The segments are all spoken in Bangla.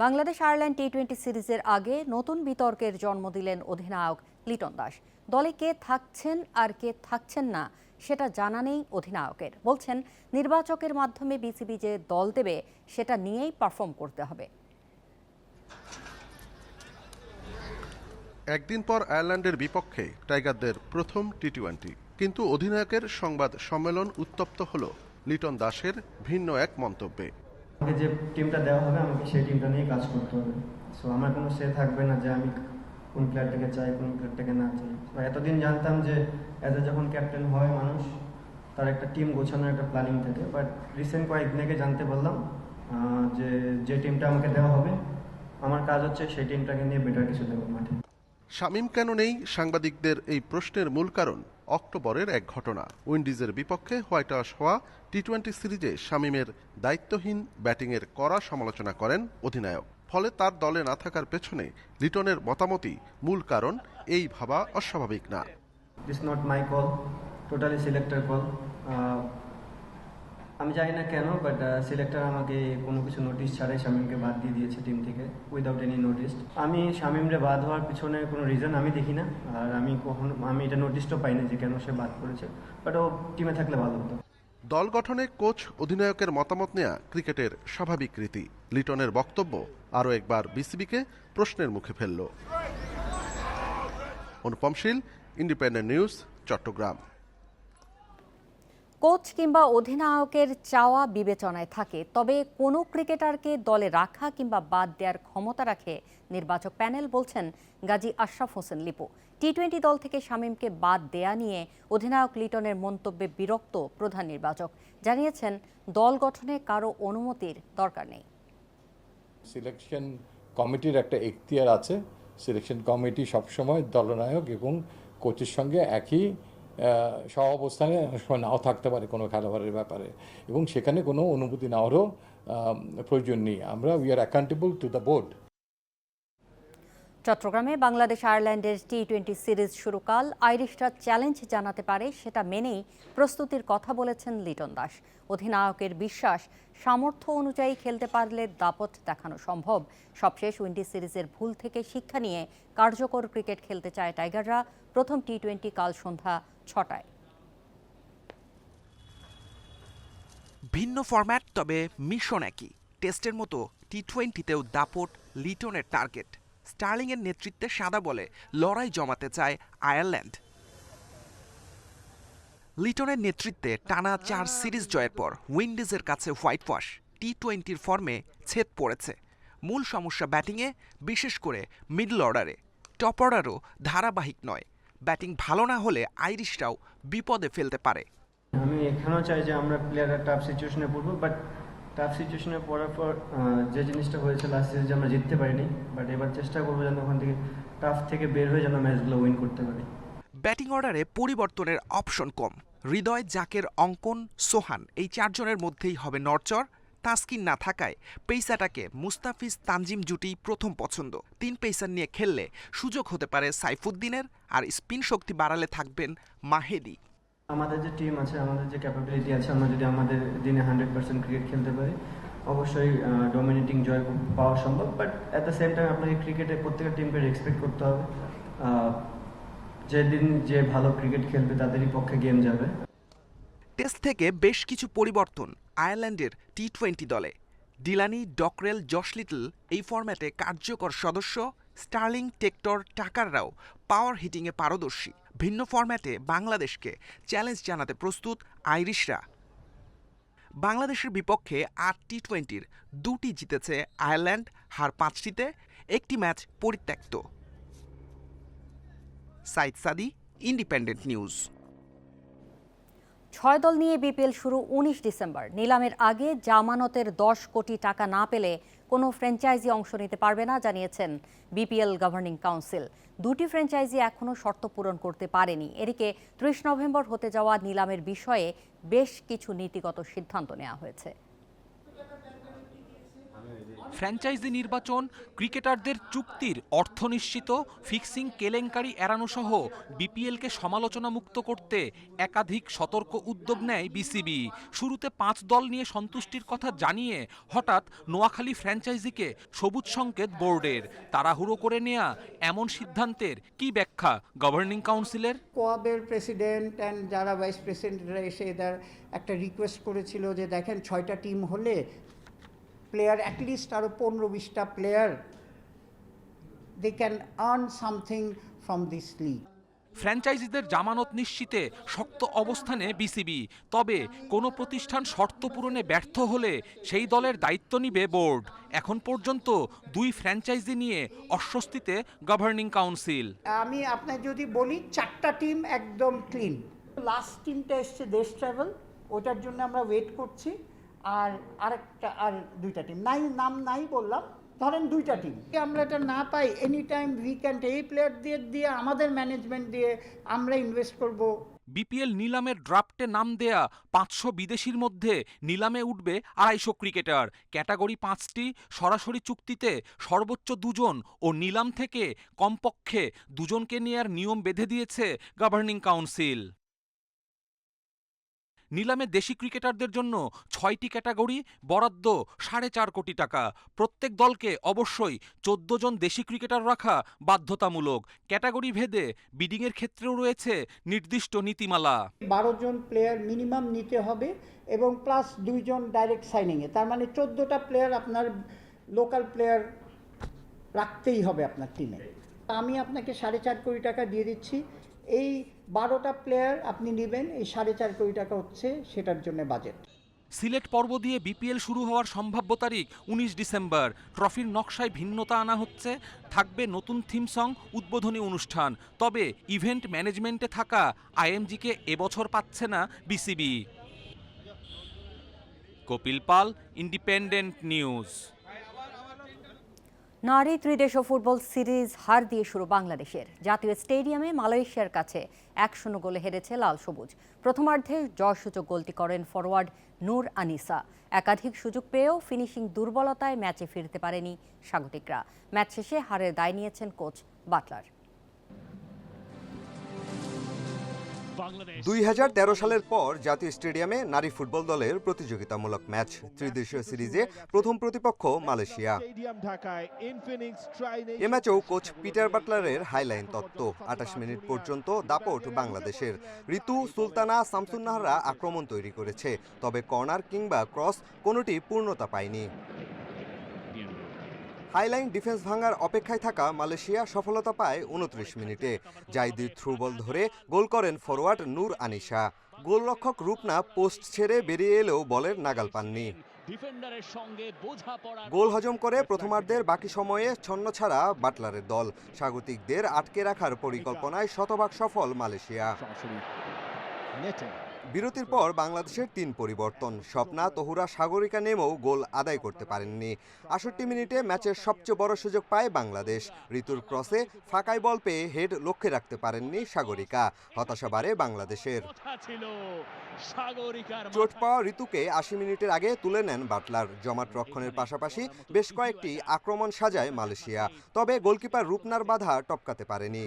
বাংলাদেশ আয়ারল্যান্ড টি-20 সিরিজের আগে নতুন বিতর্কের জন্ম দিলেন অধিনায়ক লিটন দাস। দলে কে থাকছেন আর কে থাকছেন না সেটা জানা নেই অধিনায়কের। বলছেন, নির্বাচকের মাধ্যমে বিসিবি যে দল দেবে সেটা নিয়েই পারফর্ম করতে হবে। একদিন পর আয়ারল্যান্ডের বিপক্ষে টাইগারদের প্রথম টি-20, কিন্তু অধিনায়কের সংবাদ সম্মেলন উত্তপ্ত হলো লিটন দাসের ভিন্ন এক মন্তব্যে। আমাকে যে টিমটা দেওয়া হবে আমাকে সেই টিমটা নিয়ে কাজ করতে হবে। সো আমার কোনো সে থাকবে না যে আমি কোন প্লেয়ারটাকে চাই কোন প্লেয়ারটাকে না চাই। এতদিন জানতাম যে যখন ক্যাপ্টেন হয় মানুষ, তার একটা টিম গোছানোর একটা প্ল্যানিং থাকে, বাট রিসেন্ট কয়েকদিন আগে জানতে পারলাম যে টিমটা আমাকে দেওয়া হবে আমার কাজ হচ্ছে সেই টিমটাকে নিয়ে বেটার কিছু দেবো মাঠে। শামীম কেন নেই, সাংবাদিকদের এই প্রশ্নের মূল কারণ অক্টোবরের এক ঘটনা। উইন্ডিজের বিপক্ষে হোয়াইট ওয়াশ হওয়া টি-20 সিরিজে শামীমের দায়িত্বহীন ব্যাটিংয়ের কড়া সমালোচনা করেন অধিনায়ক। ফলে তার দলে না থাকার পেছনে লিটনের মতামতই মূল কারণ, এই ভাবা অস্বাভাবিক না। This not my call, totally selector call. আমি জানি না কেন, বাট সিলেক্টর আমাকে কোনো কিছু নোটিশ ছাড়াই শামীমকে বাদ দিয়ে দিয়েছে টিম থেকে, উইদাউট এনি নোটিস। আমি শামীমরে বাদ হওয়ার পিছনে কোনো রিজন আমি দেখি না, আর আমি এটা নোটিশও পাইনি যে কেন সে বাদ করেছে, বাট ও টিমে থাকলে ভালো হতো। দল গঠনে কোচ অধিনায়কের মতামত নেওয়া ক্রিকেটের স্বাভাবিক রীতি। লিটনের বক্তব্য আরও একবার বিসিবিকে প্রশ্নের মুখে ফেলল। অনুপম শীল, ইন্ডিপেন্ডেন্ট নিউজ, চট্টগ্রাম। কোচ কিংবা অধিনায়কের চাওয়া বিবেচনায় থাকে, তবে কোনো ক্রিকেটারকে দলে রাখা কিংবা বাদ দেওয়ার ক্ষমতা রাখে নির্বাচক প্যানেল, বলছেন গাজী আশরাফ হোসেন লিপু। টি-20 দল থেকে শামীমকে বাদ দেয়া নিয়ে অধিনায়ক লিটনের মন্তব্যে বিরক্ত প্রধান নির্বাচক। জানিয়েছেন, দল গঠনে কারো অনুমতির দরকার নেই। সিলেকশন কমিটির একটা এখতিয়ার আছে। সিলেকশন কমিটি সবসময় দলনায়ক এবং কোচের সঙ্গে একই সহাবস্থানে নাও থাকতে পারে কোনো খেলোয়াড়ের ব্যাপারে, এবং সেখানে কোনো অনুমতি নেওয়ারও প্রয়োজন নেই। আমরা we are accountable to the board. চট্টগ্রামে বাংলাদেশ আয়ারল্যান্ডের টি-20 সিরিজ শুরুকাল আইরিশরা চ্যালেঞ্জ জানাতে পারে, সেটা মেনেই প্রস্তুতির কথা বলেছেন লিটন দাস। অধিনায়কের বিশ্বাস, সামর্থ্য অনুযায়ী খেলতে পারলে দাপট দেখানো সম্ভব। সবশেষ উইন্ডিজ সিরিজের ভুল থেকে শিক্ষা নিয়ে কার্যকর ক্রিকেট খেলতে চায় টাইগাররা। প্রথম টি-20 কাল সন্ধ্যা 6টায়। ভিন্ন ফরম্যাট, তবে মিশন একই। টেস্টের মতো টি-20তেও দাপট লিটনের টার্গেট। স্টার্লিংয়ের নেতৃত্বে সাদা বলে লড়াই জমাতে চায় আয়ারল্যান্ড। লিটনের নেতৃত্বে টানা 4 সিরিজ জয়ের পর উইন্ডিজের কাছে হোয়াইট ওয়াশ। টি-20 ফর্মে ছেদ পড়েছে। মূল সমস্যা ব্যাটিংয়ে, বিশেষ করে মিডল অর্ডারে। টপ অর্ডারও ধারাবাহিক নয়। ব্যাটিং ভালো না হলে আইরিশরাও বিপদে ফেলতে পারে। আমি এখানেও চাই যে আমরা প্লেয়াররা টাফ সিচুয়েশনে পড়বো, বাট টাফ সিচুয়েশনে পড়ার পর যে জিনিসটা হয়েছে লাস্ট সিরিজে আমরা জিততে পারিনি, বাট এবার চেষ্টা করবো যেন ওখান থেকে টাফ থেকে বের হয়ে যেন ম্যাচগুলো উইন করতে পারি। ব্যাটিং অর্ডারে পরিবর্তনের অপশন কম। হৃদয়, জাকের, অঙ্কন, সোহান এই 4 জনের মধ্যেই হবে নড়চড়। তাসকিন না থাকায় পেসারটাকে মুস্তাফিজ তানজিম জুটি প্রথম পছন্দ। 3 পেসার নিয়ে খেললে সুযোগ হতে পারে সাইফুদ্দিনের, আর স্পিন শক্তি বাড়ালে থাকবেন মাহেদি। আমাদের যে টিম আছে, আমাদের যে ক্যাপাবিলিটি আছে, আমরা যদি আমাদের দিনে 100% ক্রিকেট খেলতে পারি, অবশ্যই ডমিনেটিং জয় পাওয়া সম্ভব। But at the same time আপনাকে ক্রিকেটে প্রত্যেকটা টিমকে রেসপেক্ট করতে হবে। যেদিন যে ভালো ক্রিকেট খেলবে তাদেরই পক্ষে গেম যাবে। টেস্ট থেকে বেশ কিছু পরিবর্তন আয়ারল্যান্ডের টি-20 দলে। ডিলানি, ডকরেল, জশ লিটল এই ফরম্যাটে কার্যকর সদস্য। স্টার্লিং, টেক্টর, টাকাররাও পাওয়ার হিটিংয়ে পারদর্শী। ভিন্ন ফরম্যাটে বাংলাদেশকে চ্যালেঞ্জ জানাতে প্রস্তুত আইরিশরা। বাংলাদেশের বিপক্ষে 8 টি-20-র 2টি জিতেছে আয়ারল্যান্ড, হার 5টিতে, একটি ম্যাচ পরিত্যক্ত। সাইদ সাদি, ইন্ডিপেন্ডেন্ট নিউজ। 6 দল নিয়ে বিপিএল শুরু 19 ডিসেম্বর। নিলামের আগে জামানতের 10 কোটি টাকা না পেলে কোনো ফ্র্যাঞ্চাইজি অংশ নিতে পারবে না, জানিয়েছেন বিপিএল গভর্নিং কাউন্সিল। 2টি ফ্র্যাঞ্চাইজি এখনও শর্ত পূরণ করতে পারেনি। এদিকে 30 নভেম্বর হতে যাওয়া নিলামের বিষয়ে বেশ কিছু নীতিগত সিদ্ধান্ত নেওয়া হয়েছে। ফ্র্যাঞ্চাইজি নির্বাচন, ক্রিকেটারদের চুক্তির অর্থ নিশ্চিত, ফিক্সিং কেলেঙ্কারি এড়ানো সহ বিপিএলকে সমালোচনা মুক্ত করতে একাধিক সতর্ক উদ্যোগ নেয় বিসিবি। শুরুতে 5 দল নিয়ে সন্তুষ্টির কথা জানিয়ে হঠাৎ নোয়াখালী ফ্র্যাঞ্চাইজিকে সবুজ সংকেত বোর্ডের। তাড়াহুড়ো করে নেয়া এমন সিদ্ধান্তের কি ব্যাখ্যা গভর্নিং কাউন্সিলের? কোয়াবের প্রেসিডেন্ট অ্যান্ড যারা ভাইস প্রেসিডেন্টরা এসে এদের একটা রিকোয়েস্ট করেছিল যে দেখেন 6টা টিম হলে প্লেয়ার অ্যাটলিস্ট আরও 15-20টা player they can earn something from this league. ফ্র্যাঞ্চাইজিদের জামানত নিশ্চিতে শক্ত অবস্থানে বিসিবি। তবে কোনো প্রতিষ্ঠান শর্ত পূরণে ব্যর্থ হলে সেই দলের দায়িত্ব নিবে বোর্ড। এখন পর্যন্ত 2 ফ্র্যাঞ্চাইজি নিয়ে অস্বস্তিতে গভর্নিং কাউন্সিল। আমি আপনার যদি বলি 4টা টিম একদম ক্লিন। লাস্ট টিমটা এসছে দেশ ট্রাভেল, ওটার জন্য আমরা ওয়েট করছি। আর 2টা টিম নাম নাই বললাম, ধরেন 2টা টিম আমরা এটা না পাই, এনি টাইম উইকেন্ড এই প্লেয়ার দিয়ে আমাদের ম্যানেজমেন্ট দিয়ে আমরা ইনভেস্ট করব। বিপিএল নিলামের ড্রাফটে নাম দেয়া 500 বিদেশির মধ্যে নিলামে উঠবে 250 ক্রিকেটার। ক্যাটাগরি 5টি, সরাসরি চুক্তিতে সর্বোচ্চ 2 জন ও নিলাম থেকে কমপক্ষে 2 জনকে নেয়ার নিয়ম বেঁধে দিয়েছে গভর্নিং কাউন্সিল। নিলামে দেশি ক্রিকেটারদের জন্য 6টি ক্যাটাগরি, বরাদ্দ 4.5 কোটি টাকা। প্রত্যেক দলকে অবশ্যই 14 জন দেশি ক্রিকেটার রাখা বাধ্যতামূলক। ক্যাটাগরি ভেদে বিডিংয়ের ক্ষেত্রেও রয়েছে নির্দিষ্ট নীতিমালা। 12 জন প্লেয়ার মিনিমাম নিতে হবে এবং প্লাস 2 জন ডাইরেক্ট সাইনিংয়ে, তার মানে 14টা প্লেয়ার আপনার লোকাল প্লেয়ার রাখতেই হবে আপনার টিমে। আমি আপনাকে 4.5 কোটি টাকা দিয়ে দিচ্ছি, এই 12টা প্লেয়ার আপনি নেবেন, এই 4.5 কোটি টাকা হচ্ছে সেটার জন্য বাজেট। সিলেট পর্ব দিয়ে বিপিএল শুরু হওয়ার সম্ভাব্য তারিখ 19 ডিসেম্বর। ট্রফির নকশায় ভিন্নতা আনা হচ্ছে, থাকবে নতুন থিম সং, উদ্বোধনী অনুষ্ঠান। তবে ইভেন্ট ম্যানেজমেন্টে থাকা আইএমজিকে এবছর পাচ্ছে না বিসিবি। কপিল পাল, ইন্ডিপেন্ডেন্ট নিউজ। নারী ত্রিদেশীয় ফুটবল সিরিজ হার দিয়ে শুরু বাংলাদেশের। জাতীয় স্টেডিয়ামে মালয়েশিয়ার কাছে 1-0 গোলে হেরেছে লাল সবুজ। প্রথমার্ধে জয়সূচক গোলটি করেন ফরওয়ার্ড নূর আনিসা। একাধিক সুযোগ পেয়েও ফিনিশিং দুর্বলতায় ম্যাচে ফিরতে পারেনি স্বাগতিকরা। ম্যাচ শেষে হারের দায় নিয়েছেন কোচ বাটলার। 2013 সালের পর জাতীয় স্টেডিয়ামে নারী ফুটবল দলের প্রতিযোগিতামূলক ম্যাচ। ত্রিদেশীয় সিরিজে প্রথম প্রতিপক্ষ মালয়েশিয়া। এ ম্যাচেও কোচ পিটার বাটলারের হাইলাইন তত্ত্ব। 28 মিনিট পর্যন্ত দাপট বাংলাদেশের। ঋতু, সুলতানা, শামসুন্নাহাররা আক্রমণ তৈরি করেছে, তবে কর্নার কিংবা ক্রস কোনোটি পূর্ণতা পায়নি। হাইলাইন ডিফেন্স ভাঙার অপেক্ষায় থাকা মালয়েশিয়া সফলতা পায় 29 মিনিটে। জাইদির থ্রু বল ধরে গোল করেন ফরওয়ার্ড নূর আনিসা। গোলরক্ষক রূপনা পোস্ট ছেড়ে বেরিয়ে এলেও বলের নাগাল পাননি। গোল হজম করে প্রথমার্ধের বাকি সময়ে ছন্নছাড়া বাটলারের দল। স্বাগতিকদের আটকে রাখার পরিকল্পনায় শতভাগ সফল মালয়েশিয়া। বিরতির পর বাংলাদেশের 3 পরিবর্তন। স্বপ্না, তহুরা, সাগরিকা নেমেও গোল আদায় করতে পারেননি। 68 মিনিটে ম্যাচের সবচেয়ে বড় সুযোগ পায় বাংলাদেশ। ঋতুর ক্রসে ফাঁকায় বল পেয়ে হেড লক্ষ্যে রাখতে পারেননি সাগরিকা। হতাশা বাড়ে বাংলাদেশের। চোট পাওয়া ঋতুকে 80 মিনিটের আগে তুলে নেন বাটলার। জমাট রক্ষণের পাশাপাশি বেশ কয়েকটি আক্রমণ সাজায় মালয়েশিয়া, তবে গোলকিপার রূপনার বাধা টপকাতে পারেনি।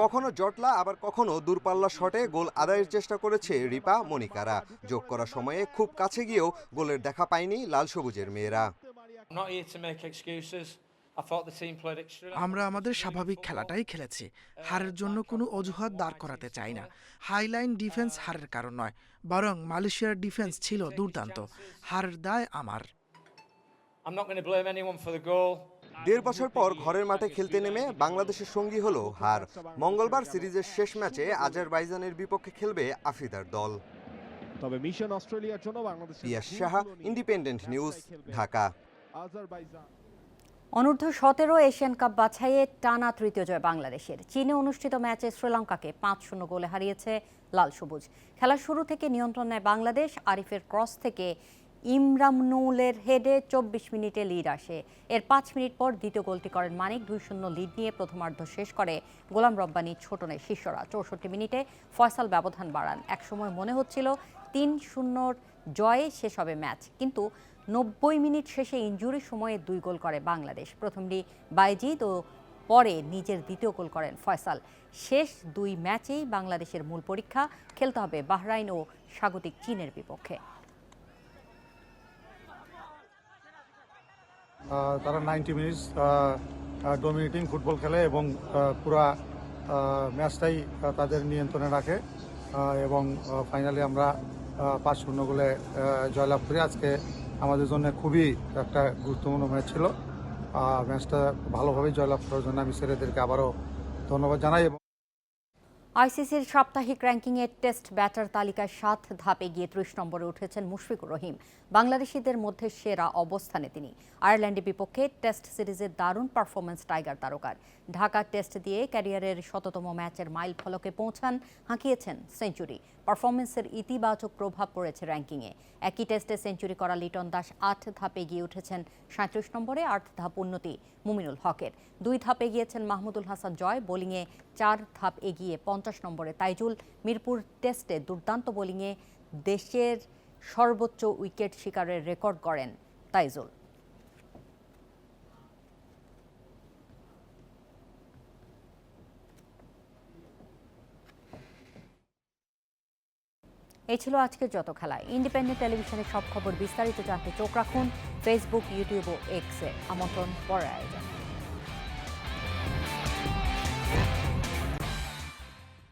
কখনো জটলা, আবার কখনো দূরপাল্লা শটে গোল আদায়ের চেষ্টা করেছে রিপা, মনিকারা। যোগ করার সময়ে খুব কাছে গিয়েও গোলের দেখা পায়নি লাল সবুজের মেয়েরা। আমরা আমাদের স্বাভাবিক খেলাটাই খেলেছি। হারের জন্য কোনো অজুহাত দাঁড় করাতে চাই না। হাইলাইন ডিফেন্স হারের কারণ নয়, বরং মালয়েশিয়ার ডিফেন্স ছিল দুর্দান্ত। হারের দায় আমার। 1.5 বছর পর ঘরের মাঠে খেলতে নেমে বাংলাদেশের সঙ্গী হলো হার। মঙ্গলবার সিরিজের শেষ ম্যাচে আজারবাইজানের বিপক্ষে খেলবে আফ্রিদার দল। তবে মিশন অস্ট্রেলিয়ার জন্য বাংলাদেশ। পিয়াস সাহা, ইন্ডিপেন্ডেন্ট নিউজ, ঢাকা। অনূর্ধ্ব 17 এশিয়ান কাপ বাছাইয়ে টানা তৃতীয় জয় বাংলাদেশের। চীনে অনুষ্ঠিত ম্যাচে শ্রীলঙ্কাকে 5-0 গোলে হারিয়েছে লাল সবুজ। খেলার শুরু থেকে নিয়ন্ত্রণ নেয় বাংলাদেশ। আরিফের ক্রস থেকে ইমরানুলের হেডে 24 মিনিটে লিড আসে। এর 5 মিনিট পর দ্বিতীয় গোলটি করেন মানিক। 2-0 লিড নিয়ে প্রথমার্ধ শেষ করে গোলাম রব্বানী, ছোটনের শিষ্যরা। 64 মিনিটে ফয়সাল ব্যবধান বাড়ান। একসময় মনে হচ্ছিল 3-0 জয়ে শেষ হবে ম্যাচ, কিন্তু 90 মিনিট শেষে ইনজুরি সময়ে 2 গোল করে বাংলাদেশ। প্রথমটি বাইজিদ ও পরে নিজের দ্বিতীয় গোল করেন ফয়সাল। শেষ 2 ম্যাচেই বাংলাদেশের মূল পরীক্ষা, খেলতে হবে বাহরাইন ও স্বাগতিক চীনের বিপক্ষে। তারা 90 মিনিটস ডমিনেটিং ফুটবল খেলে এবং পুরা ম্যাচটাই তাদের নিয়ন্ত্রণে রাখে এবং ফাইনালি আমরা 5-0 গোলে জয়লাভ করি। আজকে আমাদের জন্য খুবই একটা গুরুত্বপূর্ণ ম্যাচ ছিল। ম্যাচটা ভালোভাবে জয়লাভ করার জন্য আমি ছেলেদেরকে আবারও ধন্যবাদ জানাই। আইসিসির সাপ্তাহিক র্যাঙ্কিংয়ে টেস্ট ব্যাটার তালিকায় 7 ধাপে গিয়ে 30 নম্বরে উঠেছেন মুশফিকুর রহিম। বাংলাদেশিদের মধ্যে সেরা অবস্থানে তিনি। আয়ারল্যান্ডের বিপক্ষে টেস্ট সিরিজে দারুণ পারফরমেন্স টাইগার তারকার। ঢাকা টেস্ট দিয়ে ক্যারিয়ারের 100তম ম্যাচের মাইল ফলকে পৌঁছান, হাঁকিয়েছেন সেঞ্চুরি। পারফরমেন্সের ইতিবাচক প্রভাব পড়েছে র্যাঙ্কিংয়ে। একই টেস্টে সেঞ্চুরি করা লিটন দাস 8 ধাপে গিয়ে উঠেছেন 37 নম্বরে, 8 ধাপ উন্নতি মুমিনুল হকের। 2 ধাপে গিয়েছেন মাহমুদুল হাসান জয়, বোলিংয়ে 4 ধাপ এগিয়ে 50 নম্বরে তাইজুল। মিরপুর টেস্টে দুর্দান্ত বোলিংয়ে দেশের সর্বোচ্চ উইকেট শিকারের রেকর্ড করেন তাইজুল। এই ছিল আজকের যত খেলা। ইন্ডিপেন্ডেন্ট টেলিভিশনের সব খবর বিস্তারিত জানতে চোখ রাখুন ফেসবুক, ইউটিউব ও এক্সে। আমন্ত্রণ পরের আয়োজন।